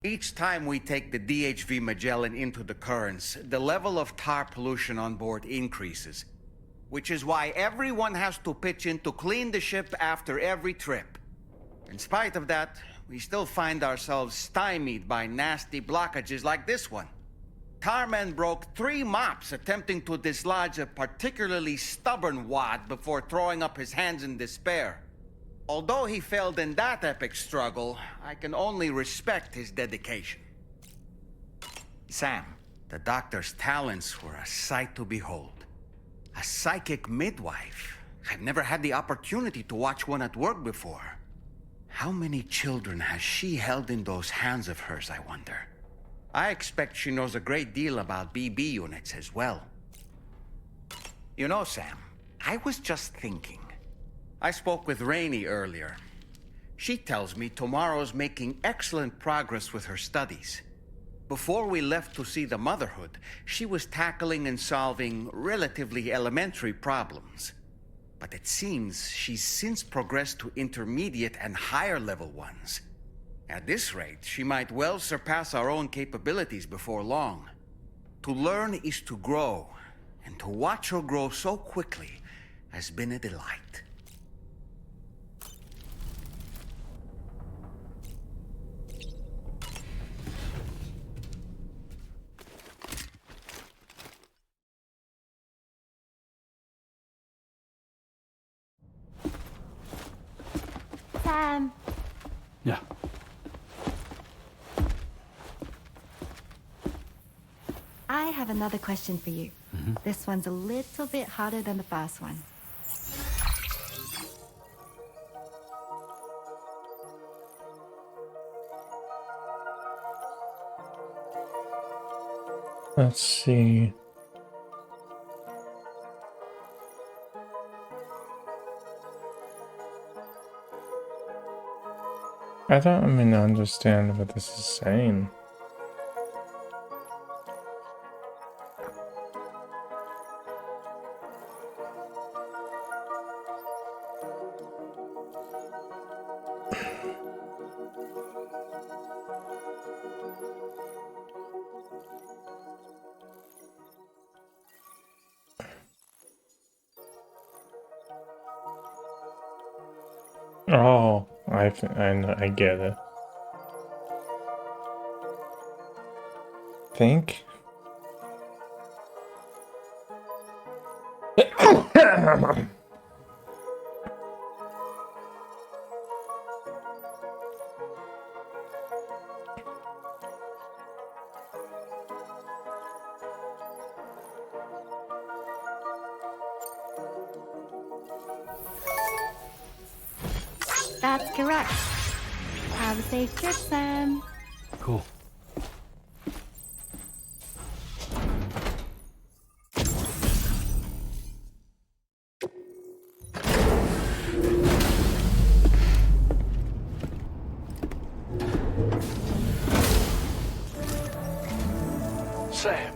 Each time we take the DHV Magellan into the currents, the level of tar pollution on board increases. Which is why everyone has to pitch in to clean the ship after every trip. In spite of that, we still find ourselves stymied by nasty blockages like this one. Tarman broke 3 mops attempting to dislodge a particularly stubborn wad before throwing up his hands in despair. Although he failed in that epic struggle, I can only respect his dedication. Sam, the doctor's talents were a sight to behold. A psychic midwife. I've never had the opportunity to watch one at work before. How many children has she held in those hands of hers, I wonder? I expect she knows a great deal about BB units as well. You know, Sam, I was just thinking. I spoke with Rainey earlier. She tells me Tomorrow's making excellent progress with her studies. Before we left to see the Motherhood, she was tackling and solving relatively elementary problems. But it seems she's since progressed to intermediate and higher level ones. At this rate, she might well surpass our own capabilities before long. To learn is to grow, and to watch her grow so quickly has been a delight. Sam. Yeah. I have another question for you. This one's a little bit harder than the first one. Let's see. I don't even understand what this is saying. Oh, I get it. Think. That's correct. Have a safe trip, Sam. Cool. Sam,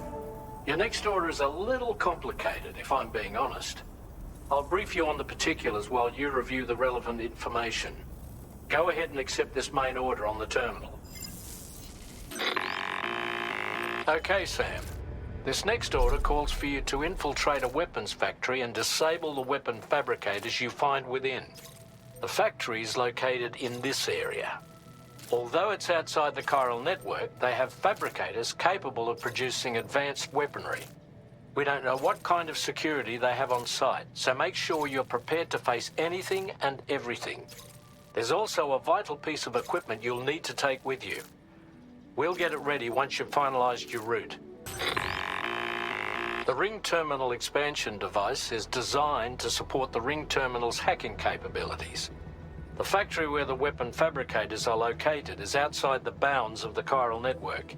your next order is a little complicated, if I'm being honest. I'll brief you on the particulars while you review the relevant information. Go ahead and accept this main order on the terminal. Okay, Sam. This next order calls for you to infiltrate a weapons factory and disable the weapon fabricators you find within. The factory is located in this area. Although it's outside the chiral network, they have fabricators capable of producing advanced weaponry. We don't know what kind of security they have on site, so make sure you're prepared to face anything and everything. There's also a vital piece of equipment you'll need to take with you. We'll get it ready once you've finalized your route. The Ring Terminal expansion device is designed to support the Ring Terminal's hacking capabilities. The factory where the weapon fabricators are located is outside the bounds of the chiral network,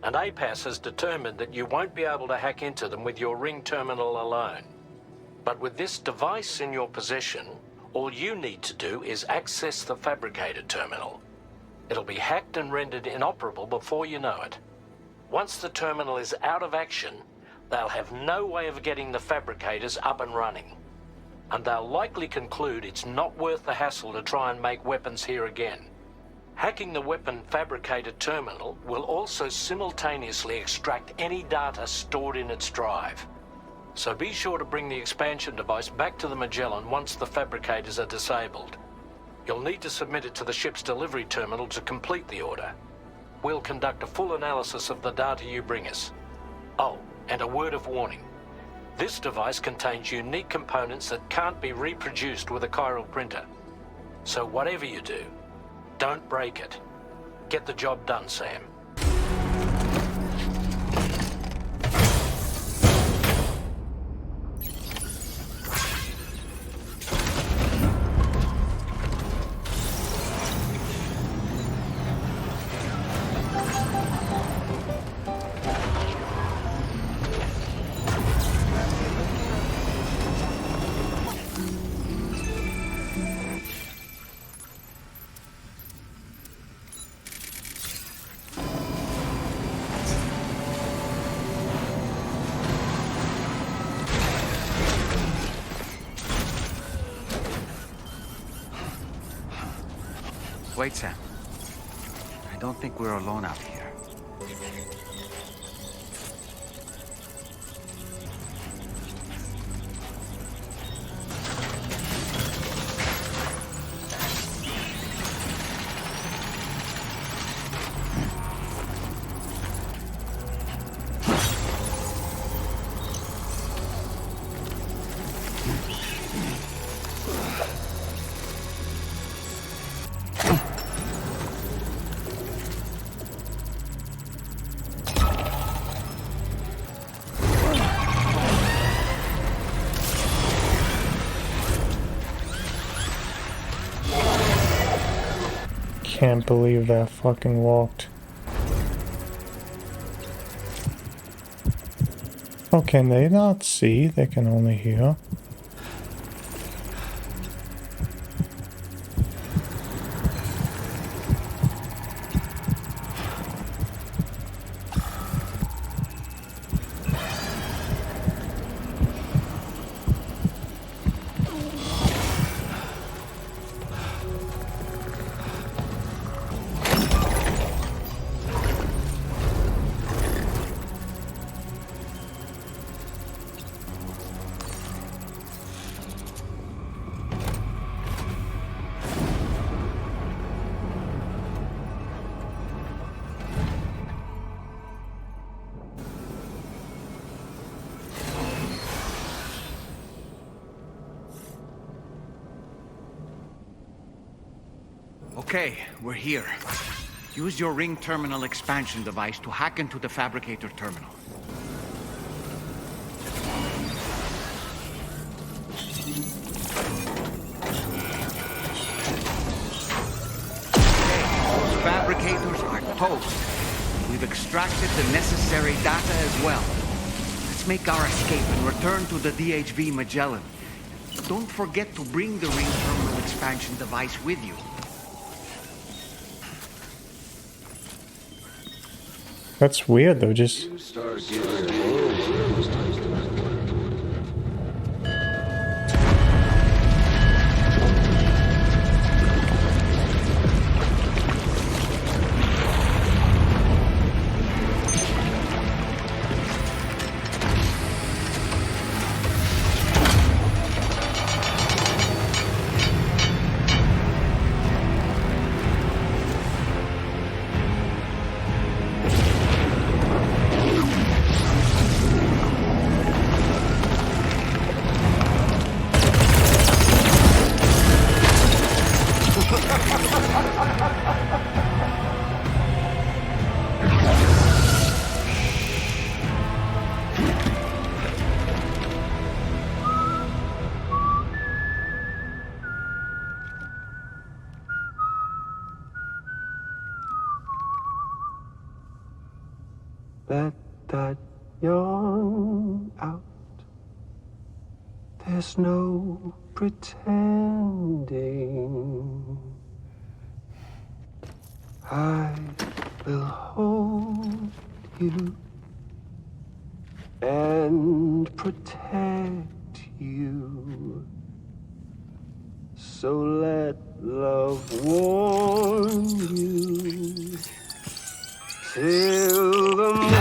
and APAS has determined that you won't be able to hack into them with your Ring Terminal alone. But with this device in your possession, all you need to do is access the fabricator terminal. It'll be hacked and rendered inoperable before you know it. Once the terminal is out of action, they'll have no way of getting the fabricators up and running. And they'll likely conclude it's not worth the hassle to try and make weapons here again. Hacking the weapon fabricator terminal will also simultaneously extract any data stored in its drive. So be sure to bring the expansion device back to the Magellan once the fabricators are disabled. You'll need to submit it to the ship's delivery terminal to complete the order. We'll conduct a full analysis of the data you bring us. Oh, and a word of warning. This device contains unique components that can't be reproduced with a chiral printer. So whatever you do, don't break it. Get the job done, Sam. Wait, Sam. I don't think we're alone out here. Can't believe that fucking walked. Oh, can they not see? They can only hear. Okay, we're here. Use your ring terminal expansion device to hack into the fabricator terminal. Okay, those fabricators are toast. We've extracted the necessary data as well. Let's make our escape and return to the DHV Magellan. Don't forget to bring the ring terminal expansion device with you. That's weird though, just... Let that yawn out. There's no pretending. I will hold you and protect you. So let Love warm you till the morning.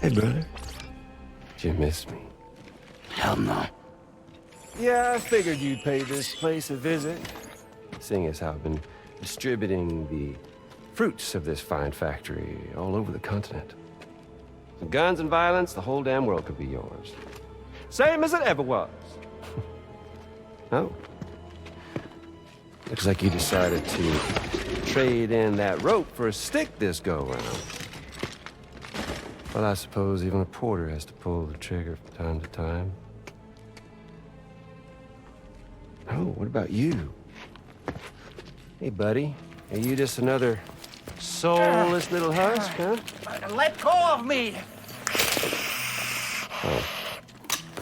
Hey, brother. Did you miss me? Hell no. Yeah, I figured you'd pay this place a visit, seeing as how I've been distributing the fruits of this fine factory all over the continent. With guns and violence, the whole damn world could be yours. Same as it ever was. Oh. Looks like you decided to trade in that rope for a stick this go-round. Well, I suppose even a porter has to pull the trigger from time to time. Oh, what about you? Hey, buddy. Are you just another soulless little husk, huh? Let go of me! Oh.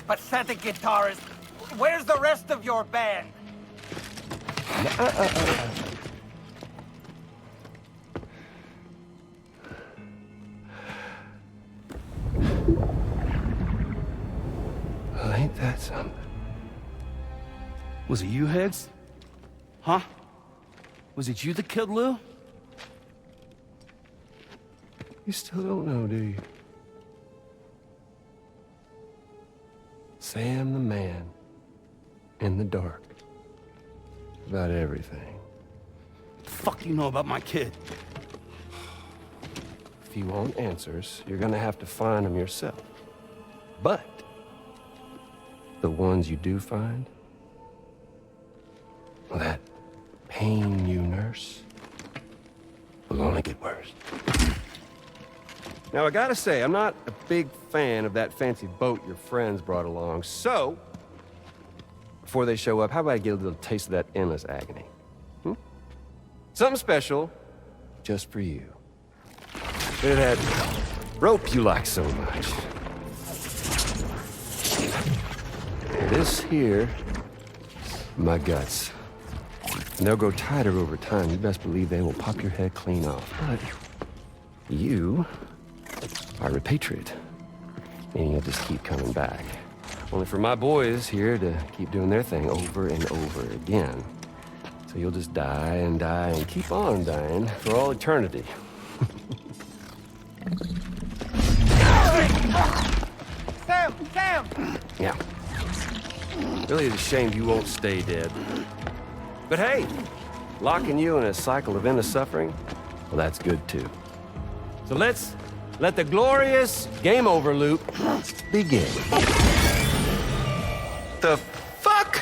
Pathetic guitarist. Where's the rest of your band? Well, ain't that something? Was it you, Higgs? Huh? Was it you that killed Lou? You still don't know, do you? Sam the man in the dark about everything. The fuck you know about my kid? If you want answers, you're gonna have to find them yourself. But the ones you do find, well, that pain you nurse will only get worse. Now, I gotta say, I'm not a big fan of that fancy boat your friends brought along, so before they show up, how about I get a little taste of that endless agony? Something special just for you. Bit of that rope you like so much. This here, my guts. And they'll grow tighter over time. You best believe they will pop your head clean off. But you are a patriot, meaning you'll just keep coming back. Only for my boys here to keep doing their thing over and over again. So you'll just die and die and keep on dying for all eternity. Sam! Sam! Yeah. Really, it's a shame you won't stay dead. But hey, locking you in a cycle of endless suffering, well, that's good too. So let's let the glorious game over loop begin. The fuck?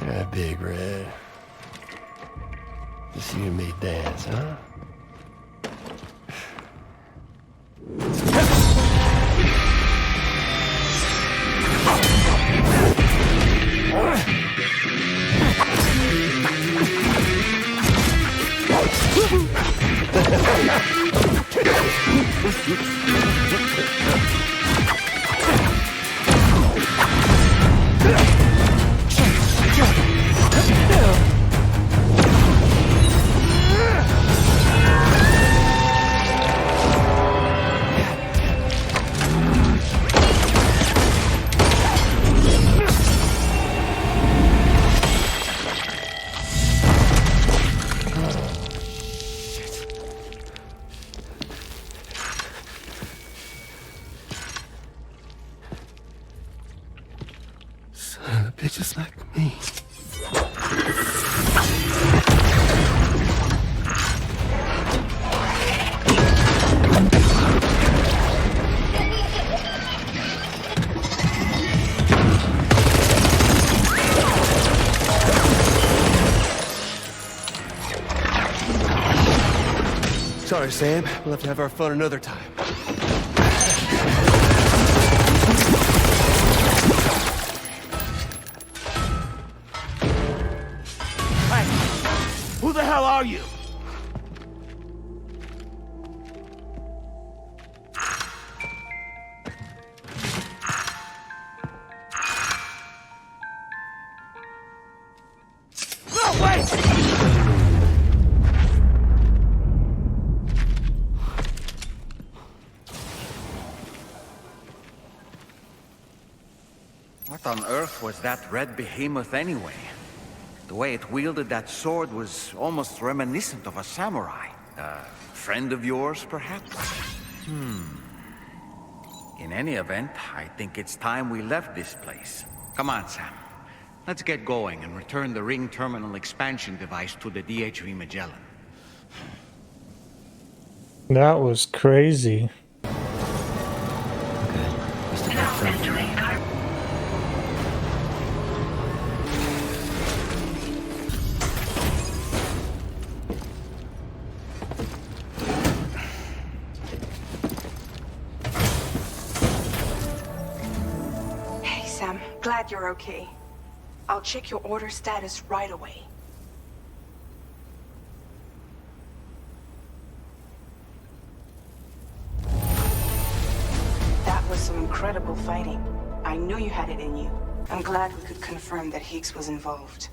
Yeah, Big Red. Just you and me dance, huh? Son of a bitch, just like me. Sorry, Sam. We'll have to have our fun another time. Who the hell are you? No, wait! What on earth was that red behemoth anyway? The way it wielded that sword was almost reminiscent of a samurai. A friend of yours, perhaps? In any event, I think it's time we left this place. Come on, Sam. Let's get going and return the ring terminal expansion device to the DHV Magellan. That was crazy. Hey, Sam. Glad you're okay. I'll check your order status right away. That was some incredible fighting. I knew you had it in you. I'm glad we could confirm that Higgs was involved.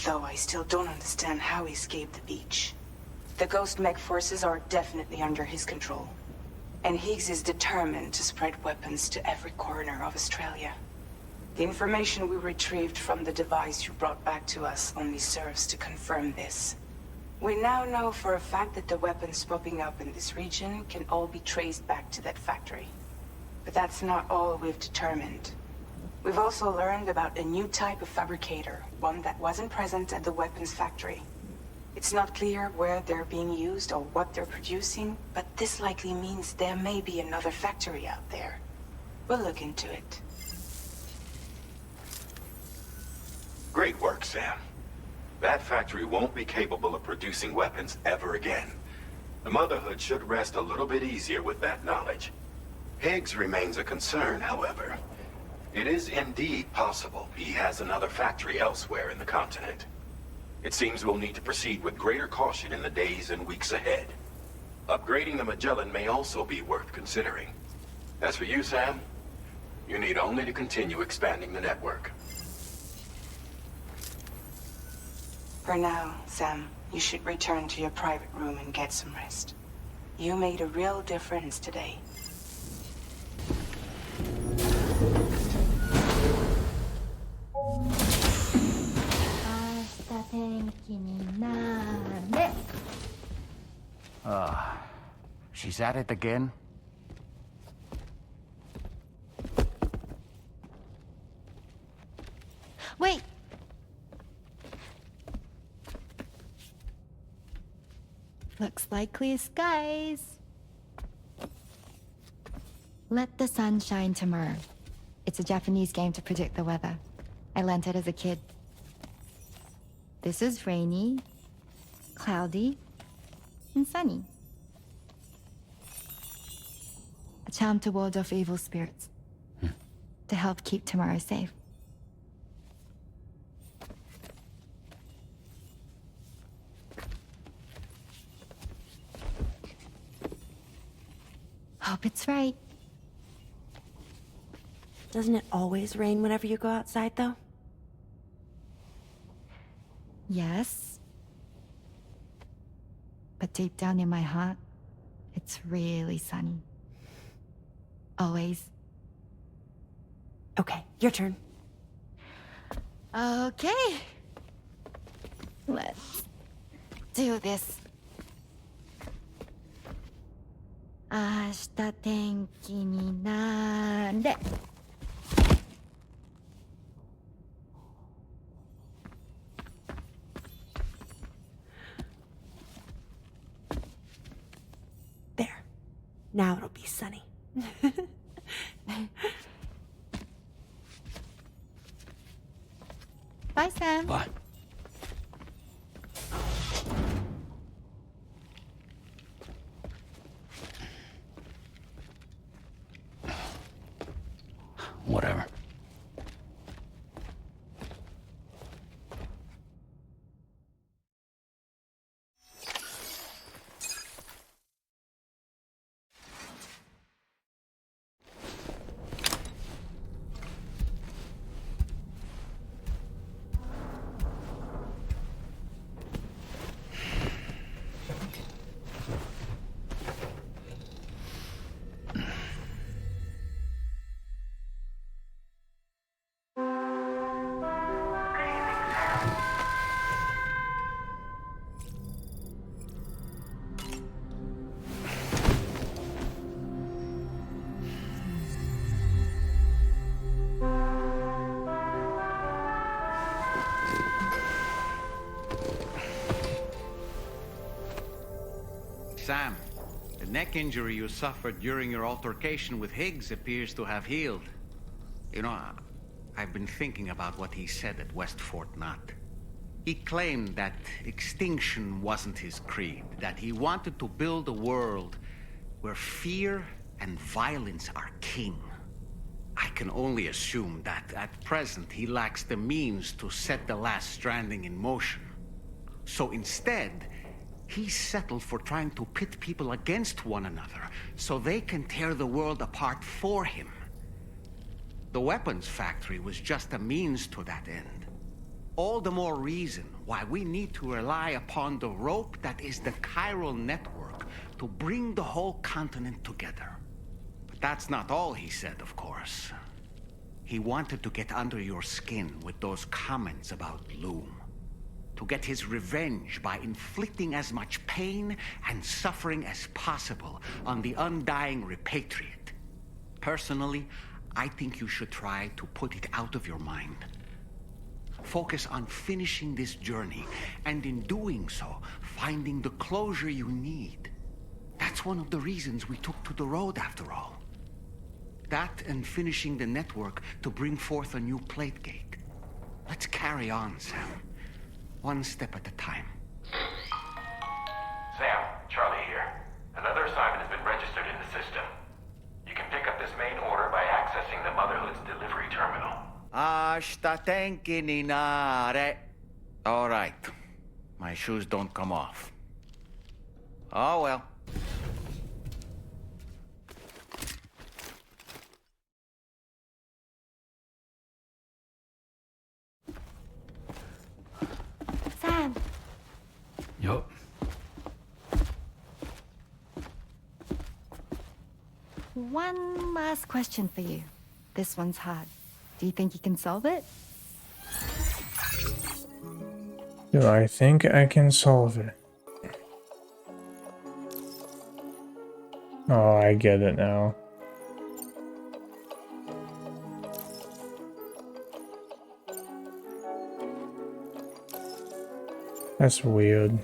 Though I still don't understand how he escaped the beach. The Ghost Mech forces are definitely under his control. And Higgs is determined to spread weapons to every corner of Australia. The information we retrieved from the device you brought back to us only serves to confirm this. We now know for a fact that the weapons popping up in this region can all be traced back to that factory. But that's not all we've determined. We've also learned about a new type of fabricator, one that wasn't present at the weapons factory. It's not clear where they're being used or what they're producing, but this likely means there may be another factory out there. We'll look into it. Great work, Sam. That factory won't be capable of producing weapons ever again. The Motherhood should rest a little bit easier with that knowledge. Higgs remains a concern, however. It is indeed possible he has another factory elsewhere in the continent. It seems we'll need to proceed with greater caution in the days and weeks ahead. Upgrading the Magellan may also be worth considering. As for you, Sam, you need only to continue expanding the network. For now, Sam, you should return to your private room and get some rest. You made a real difference today. She's at it again? Wait! Looks like clear skies. Let the sun shine tomorrow. It's a Japanese game to predict the weather. I learned it as a kid. This is rainy, cloudy, and sunny. A charm to ward off evil spirits. To help keep tomorrow safe. Hope it's right. Doesn't it always rain whenever you go outside, though? Yes. But deep down in my heart, it's really sunny. Always. Okay, your turn. Okay. Let's do this. 明日天気になれ。There. Now it'll be sunny. Bye, Sam. Bye. Sam, the neck injury you suffered during your altercation with Higgs appears to have healed. You know, I've been thinking about what he said at West Fort Knot. He claimed that extinction wasn't his creed, that he wanted to build a world where fear and violence are king. I can only assume that at present he lacks the means to set the last stranding in motion. So instead, he settled for trying to pit people against one another so they can tear the world apart for him. The weapons factory was just a means to that end. All the more reason why we need to rely upon the rope that is the chiral network to bring the whole continent together. But that's not all he said, of course. He wanted to get under your skin with those comments about Loom. To get his revenge by inflicting as much pain and suffering as possible on the undying repatriate. Personally, I think you should try to put it out of your mind. Focus on finishing this journey, and in doing so, finding the closure you need. That's one of the reasons we took to the road, after all. That and finishing the network to bring forth a new plate gate. Let's carry on, Sam. One step at a time. Sam, Charlie here. Another assignment has been registered in the system. You can pick up this main order by accessing the Motherhood's delivery terminal. All right. My shoes don't come off. Oh well. Sam, Yup. one last question for you. This one's hard. Do you think you can solve it? Do I think I can solve it? Oh, I get it now. That's weird.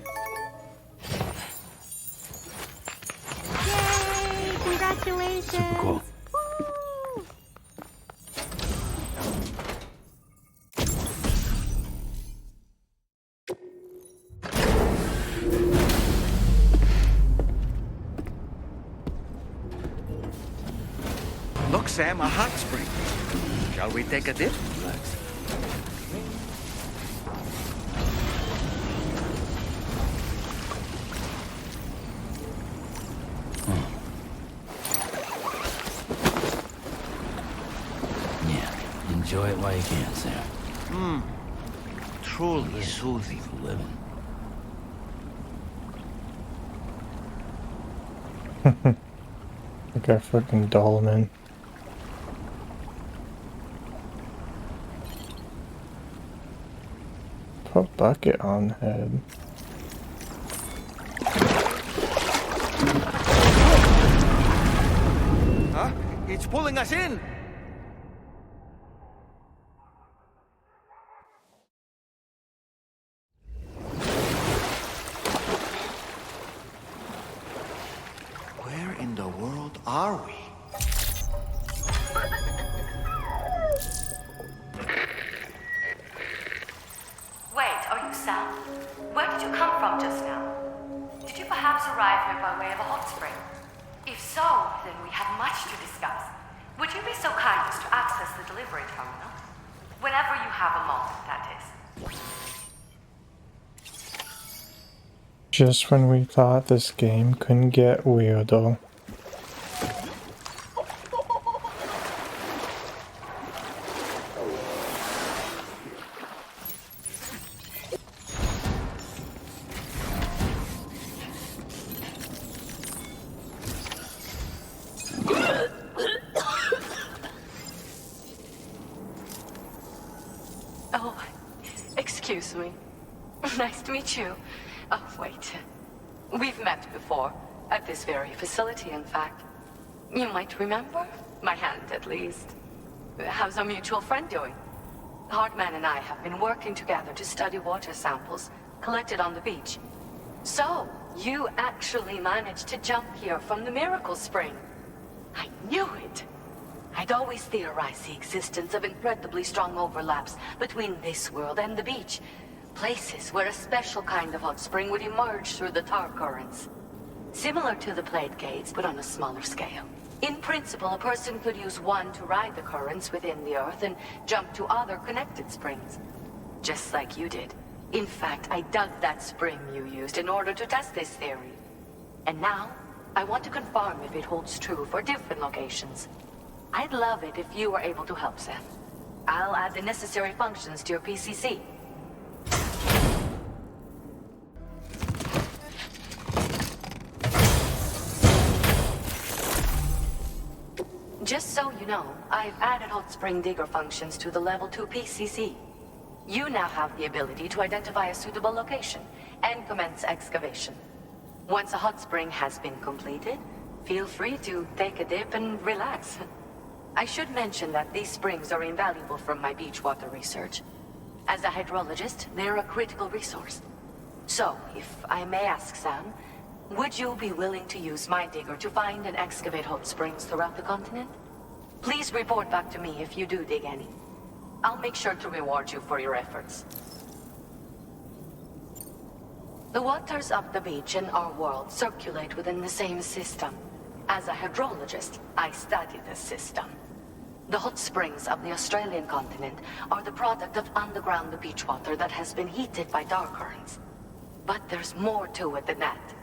Yay! Congratulations! Super cool. Woo! Look, Sam, a hot spring. Shall we take a dip? Relax. Yeah, enjoy it while you can, Sam. Truly soothing. For living. Like a freaking doll, man. Put bucket on head. Huh? It's pulling us in! Where in the world are we? Wait, are you Sam? Where did you come from just now? Did you perhaps arrive here by way of a hot spring? If so, then we have much to discuss. Would you be so kind as to access the delivery terminal? Whenever you have a moment, that is. Just when we thought this game couldn't get weirdo. Oh, excuse me. Nice to meet you. Oh, wait. We've met before. At this very facility, in fact. You might remember? My hand, at least. How's our mutual friend doing? Hartman and I have been working together to study water samples collected on the beach. So, You actually managed to jump here from the Miracle Spring. I knew it. I'd always theorized the existence of incredibly strong overlaps between this world and the beach. Places where a special kind of hot spring would emerge through the tar currents. Similar to the plate gates, but on a smaller scale. In principle, a person could use one to ride the currents within the Earth and jump to other connected springs. Just like you did. In fact, I dug that spring you used in order to test this theory. And now, I want to confirm if it holds true for different locations. I'd love it if you were able to help, Sam. I'll add the necessary functions to your PCC. Just so you know, I've added hot spring digger functions to the level 2 PCC. You now have the ability to identify a suitable location and commence excavation. Once a hot spring has been completed, feel free to take a dip and relax. I should mention that these springs are invaluable from my beach water research. As a hydrologist, they're a critical resource. So, if I may ask, Sam, would you be willing to use my digger to find and excavate hot springs throughout the continent? Please report back to me if you do dig any. I'll make sure to reward you for your efforts. The waters of the beach and our world circulate within the same system. As a hydrologist, I study this system. The hot springs of the Australian continent are the product of underground beach water that has been heated by dark currents. But there's more to it than that.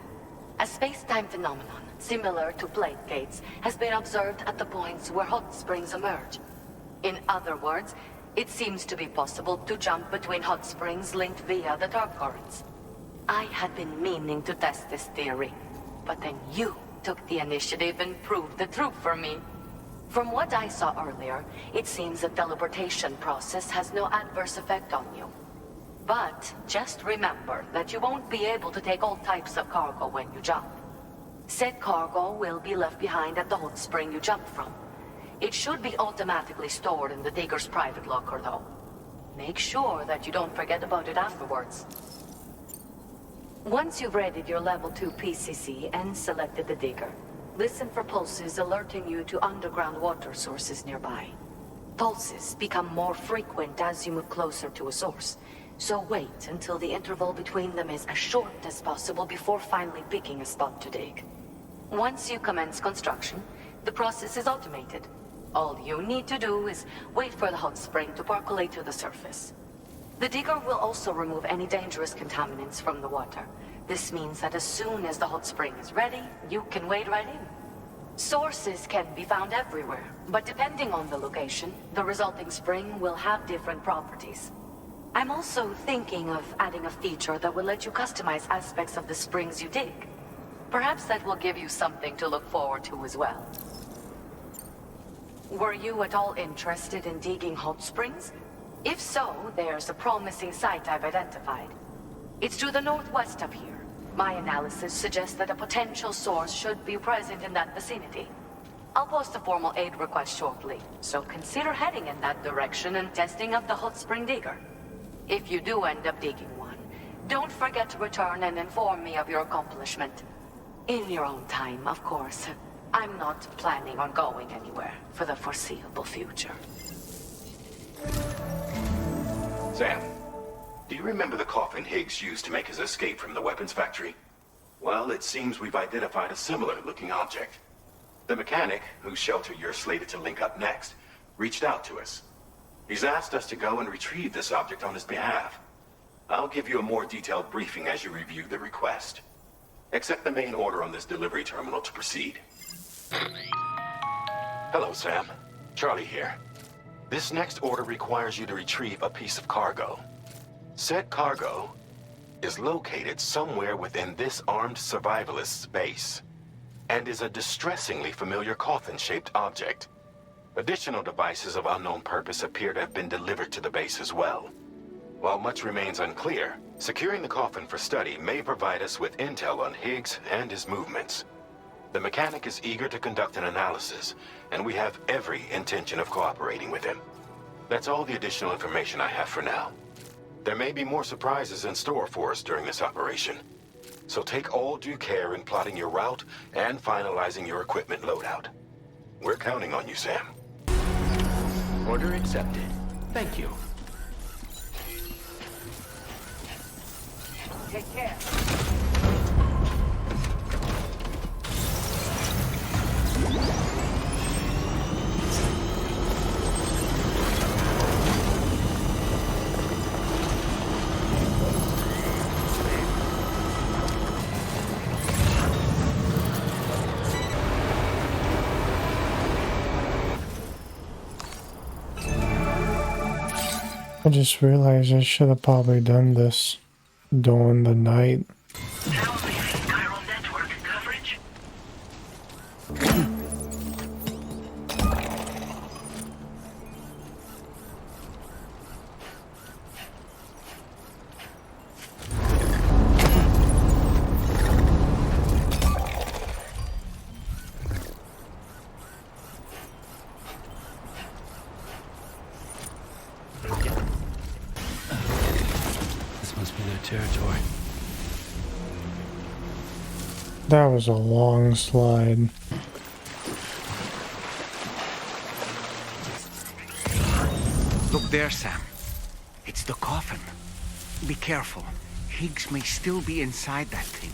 A space-time phenomenon, similar to plate gates, has been observed at the points where hot springs emerge. In other words, it seems to be possible to jump between hot springs linked via the dark currents. I had been meaning to test this theory, but then you took the initiative and proved the truth for me. From what I saw earlier, it seems the teleportation process has no adverse effect on you. But just remember that you won't be able to take all types of cargo when you jump. Said cargo will be left behind at the hot spring you jumped from. It should be automatically stored in the digger's private locker, though. Make sure that you don't forget about it afterwards. Once you've readied your level 2 PCC and selected the digger, listen for pulses alerting you to underground water sources nearby. Pulses become more frequent as you move closer to a source, so wait until the interval between them is as short as possible before finally picking a spot to dig. Once you commence construction, the process is automated. All you need to do is wait for the hot spring to percolate to the surface. The digger will also remove any dangerous contaminants from the water. This means that as soon as the hot spring is ready, you can wade right in. Sources can be found everywhere, but depending on the location, the resulting spring will have different properties. I'm also thinking of adding a feature that will let you customize aspects of the springs you dig. Perhaps that will give you something to look forward to as well. Were you at all interested in digging hot springs? If so, there's a promising site I've identified. It's to the northwest of here. My analysis suggests that a potential source should be present in that vicinity. I'll post a formal aid request shortly, so consider heading in that direction and testing up the hot spring digger. If you do end up digging one, don't forget to return and inform me of your accomplishment. In your own time, of course. I'm not planning on going anywhere for the foreseeable future. Sam, do you remember the coffin Higgs used to make his escape from the weapons factory? Well, it seems we've identified a similar-looking object. The mechanic, whose shelter you're slated to link up next, reached out to us. He's asked us to go and retrieve this object on his behalf. I'll give you a more detailed briefing as you review the request. Accept the main order on this delivery terminal to proceed. Hello, Sam. Charlie here. This next order requires you to retrieve a piece of cargo. Said cargo is located somewhere within this armed survivalist's base, and is a distressingly familiar coffin-shaped object. Additional devices of unknown purpose appear to have been delivered to the base as well. While much remains unclear, securing the coffin for study may provide us with intel on Higgs and his movements. The mechanic is eager to conduct an analysis, and we have every intention of cooperating with him. That's all the additional information I have for now. There may be more surprises in store for us during this operation. So take all due care in plotting your route and finalizing your equipment loadout. We're counting on you, Sam. Order accepted. Thank you. Take care. I just realized I should have probably done this during the night. Chiral network coverage. This must be their territory. That was a long slide. Look there, Sam. It's the coffin. Be careful. Higgs may still be inside that thing.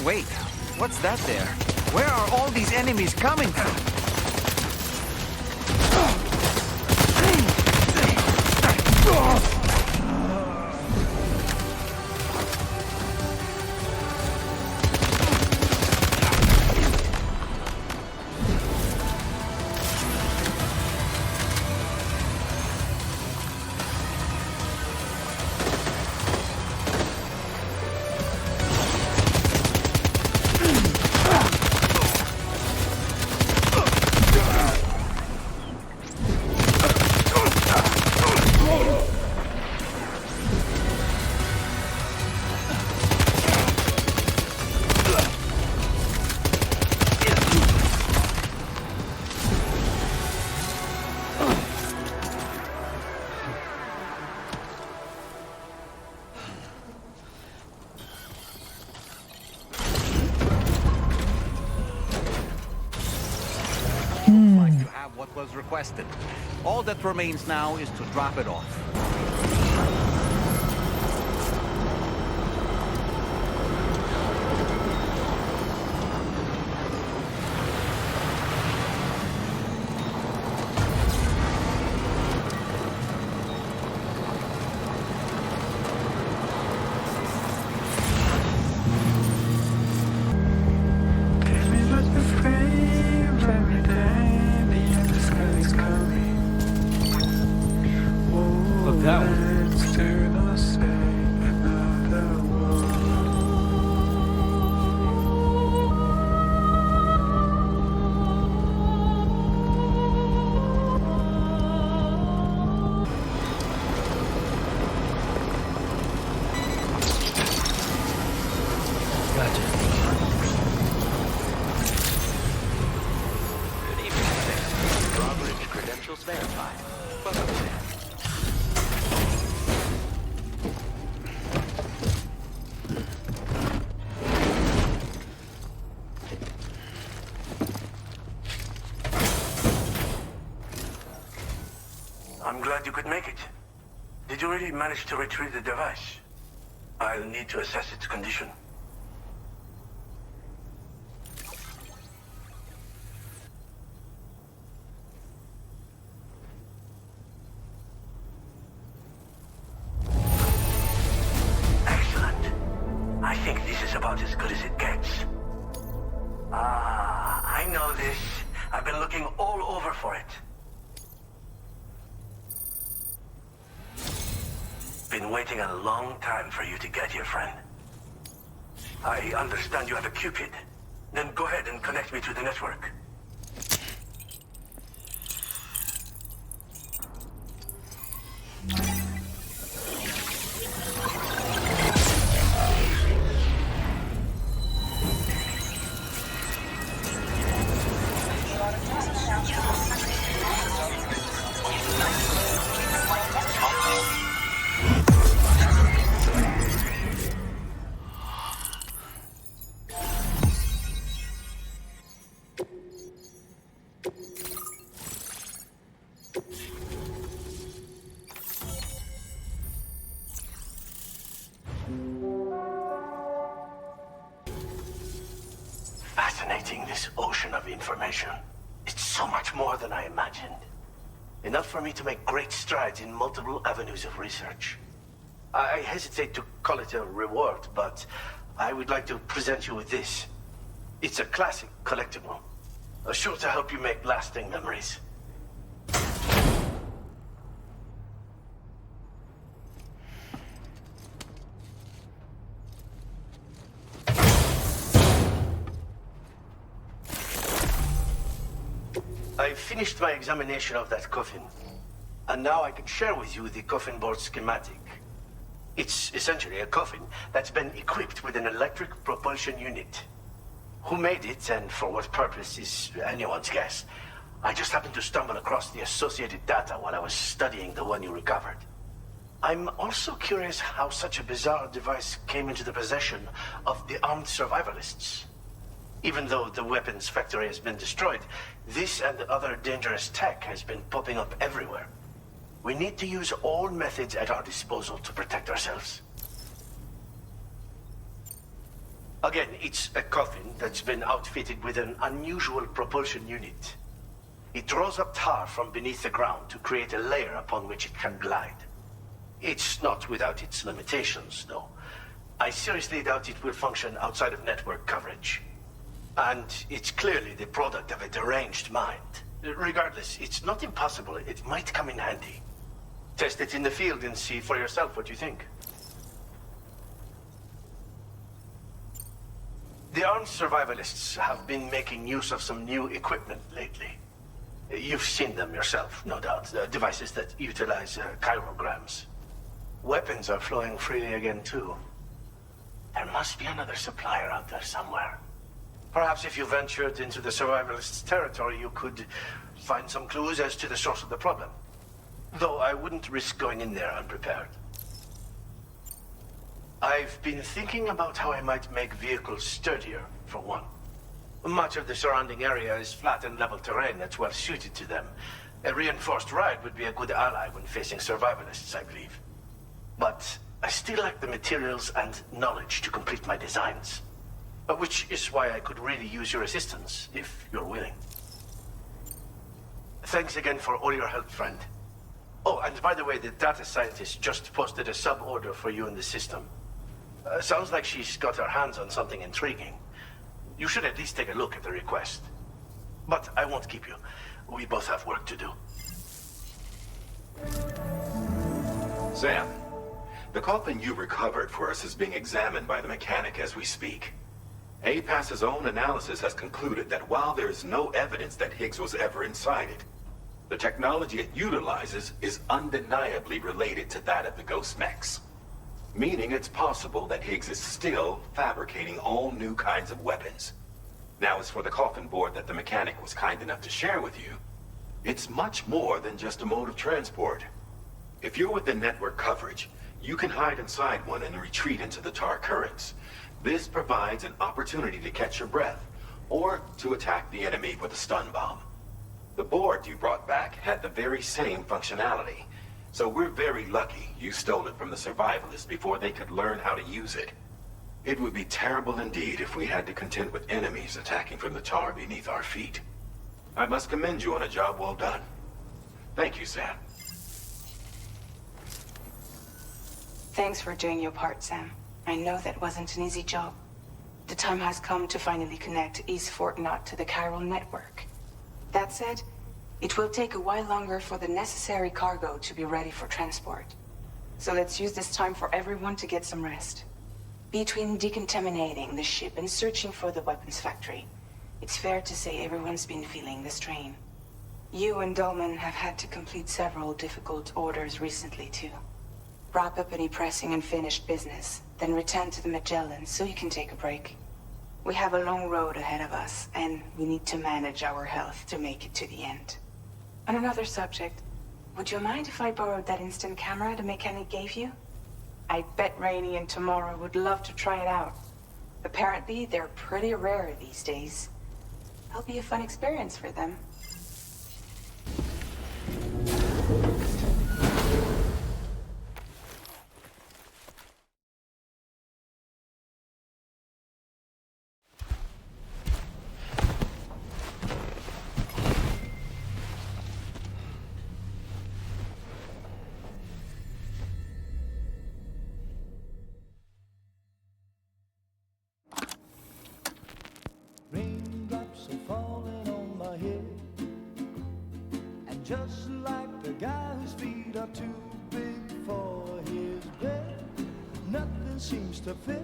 Wait, what's that there? Where are all these enemies coming from? what was requested. All that remains now is to drop it off. Look, that one. Gotcha. Good evening, sir. Drawbridge credentials verified. Welcome, sir. I'm glad you could make it. Did you really manage to retrieve the device? I'll need to assess its condition. Excellent. I think this is about as good as it gets. I know this. I've been looking all over for it. Been waiting a long time for you to get here, friend. I understand you have a Cupid. Then go ahead and connect me to the network. Fascinating, this ocean of information. It's so much more than I imagined. Enough for me to make great strides in multiple avenues of research. I hesitate to call it a reward, but I would like to present you with this. It's a classic collectible, sure to help you make lasting memories. I finished my examination of that coffin, and now I can share with you the coffin board schematic. It's essentially a coffin that's been equipped with an electric propulsion unit. Who made it and for what purpose is anyone's guess. I just happened to stumble across the associated data while I was studying the one you recovered. I'm also curious how such a bizarre device came into the possession of the armed survivalists. Even though the weapons factory has been destroyed, this and other dangerous tech has been popping up everywhere. We need to use all methods at our disposal to protect ourselves. Again, it's a coffin that's been outfitted with an unusual propulsion unit. It draws up tar from beneath the ground to create a layer upon which it can glide. It's not without its limitations, though. I seriously doubt it will function outside of network coverage. And it's clearly the product of a deranged mind. Regardless, it's not impossible. It might come in handy. Test it in the field and see for yourself what you think. The armed survivalists have been making use of some new equipment lately. You've seen them yourself, no doubt. Devices that utilize chirograms. Weapons are flowing freely again, too. There must be another supplier out there somewhere. Perhaps if you ventured into the survivalists' territory, you could find some clues as to the source of the problem. Though I wouldn't risk going in there unprepared. I've been thinking about how I might make vehicles sturdier, for one. Much of the surrounding area is flat and level terrain that's well suited to them. A reinforced ride would be a good ally when facing survivalists, I believe. But I still lack the materials and knowledge to complete my designs. Which is why I could really use your assistance, if you're willing. Thanks again for all your help, friend. Oh, and by the way, the data scientist just posted a sub-order for you in the system. Sounds like she's got her hands on something intriguing. You should at least take a look at the request. But I won't keep you. We both have work to do. Sam, the coffin you recovered for us is being examined by the mechanic as we speak. APAS's own analysis has concluded that while there is no evidence that Higgs was ever inside it, the technology it utilizes is undeniably related to that of the Ghost mechs. Meaning it's possible that Higgs is still fabricating all new kinds of weapons. Now, as for the coffin board that the mechanic was kind enough to share with you, it's much more than just a mode of transport. If you're within network coverage, you can hide inside one and retreat into the tar currents. This provides an opportunity to catch your breath, or to attack the enemy with a stun bomb. The board you brought back had the very same functionality, so we're very lucky you stole it from the survivalists before they could learn how to use it. It would be terrible indeed if we had to contend with enemies attacking from the tar beneath our feet. I must commend you on a job well done. Thank you, Sam. Thanks for doing your part, Sam. I know that wasn't an easy job. The time has come to finally connect East Fort Knot to the chiral network. That said, it will take a while longer for the necessary cargo to be ready for transport. So let's use this time for everyone to get some rest. Between decontaminating the ship and searching for the weapons factory, it's fair to say everyone's been feeling the strain. You and Dolman have had to complete several difficult orders recently, too. Wrap up any pressing and finished business, then return to the Magellan so you can take a break. We have a long road ahead of us, and we need to manage our health to make it to the end. On another subject, would you mind if I borrowed that instant camera the mechanic gave you? I bet Rainey and Tamara would love to try it out. Apparently, they're pretty rare these days. It'll be a fun experience for them. Raindrops are falling on my head, and just like the guy whose feet are too big for his bed, nothing seems to fit.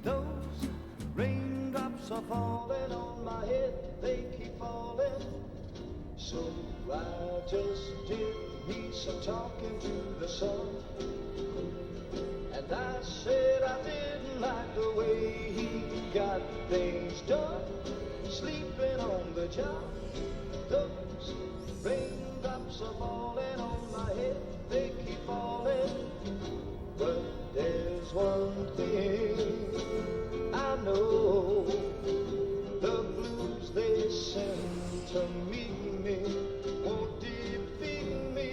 Those raindrops are falling on my head, they keep falling. So I just did me some talking to the sun, and I said I didn't like the way he got things done, sleeping on the job. Those raindrops are falling on my head, they keep falling. But there's one thing I know, the blues they send to meet me won't defeat me.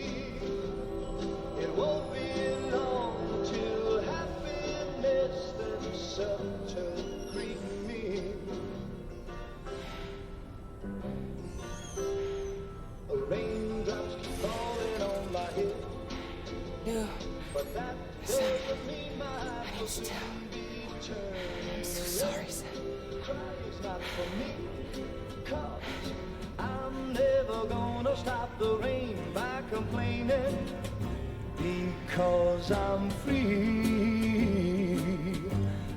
It won't be long till happiness themselves to greet me. Raindrops keep falling on my head. No. But that Sam, doesn't mean my I need to tell. I'm so sorry, Sam. Cry is not for me, 'cause I'm never gonna stop the rain by complaining, because I'm free.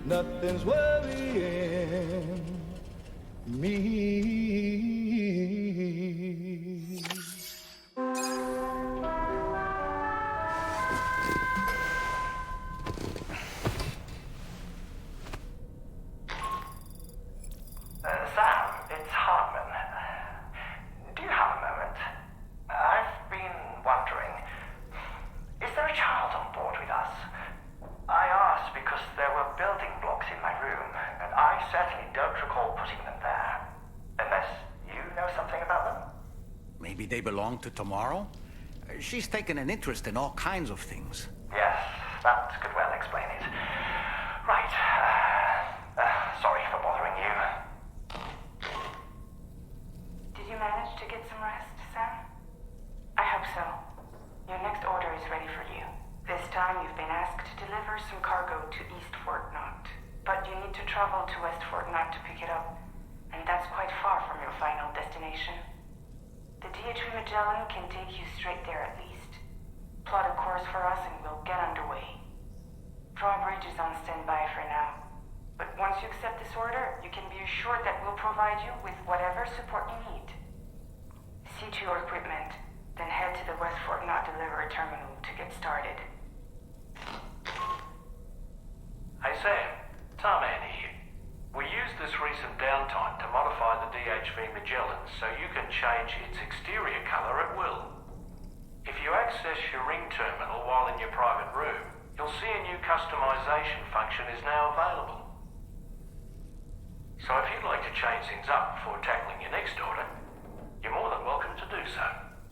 Nothing's worrying me. Sam, it's Hartman. Do you have a moment? I've been wondering, is there a child on board with us? I asked because there were building blocks in my room, and I certainly don't recall putting them there. Maybe they belong to tomorrow? She's taken an interest in all kinds of things. Yes, that could well explain it. Right. Sorry for bothering you. Did you manage to get some rest, Sam? I hope so. Your next order is ready for you. This time you've been asked to deliver some cargo to East Fort Knott. But you need to travel to West Fort Knott to pick it up. And that's quite far from your final destination. The DHV Magellan can take you straight there at least. Plot a course for us and we'll get underway. Drawbridge is on standby for now. But once you accept this order, you can be assured that we'll provide you with whatever support you need. See to your equipment, then head to the West Fort Knott delivery terminal to get started. Hey Sam, Tarman here. We used this recent downtime to modify the DHV Magellan so you can change its exterior color at will. If you access your ring terminal while in your private room, you'll see a new customization function is now available. So if you'd like to change things up before tackling your next order, you're more than welcome to do so.